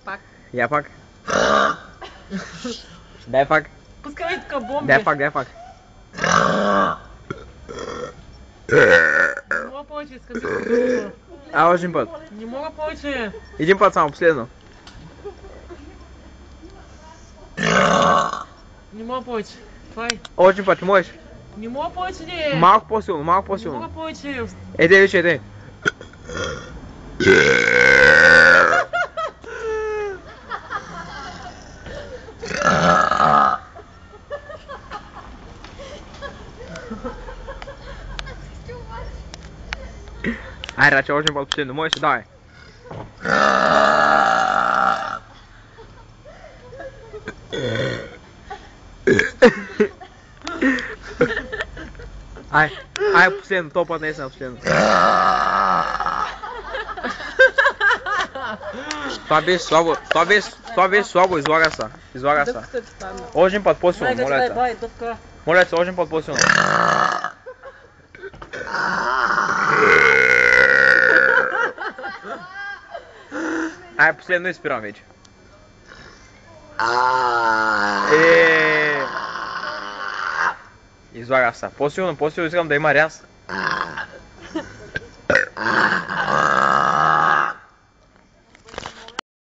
Пак. Я пак. Дай пак. Пускай така бомби. Дай пак. Не мога повече, искам да друго. Още един път. Не мога повече. Един път само, последно. Не мога повече. Това е. Още един път, не можеш. Не мога повече, не. Малко по-силно, малко Не по-силно. мога повече. Еде, вече, еде. Ай, раче, още един път последно, можеш, давай. Ай, последно, този път не е последно. Това беше слабо, това беше слабо, излага се. Още един път по-силно, моля те. Моля те, още един път по-силно. Ай, последно и спирам вече. Излага се. По-силно искам да има ряз.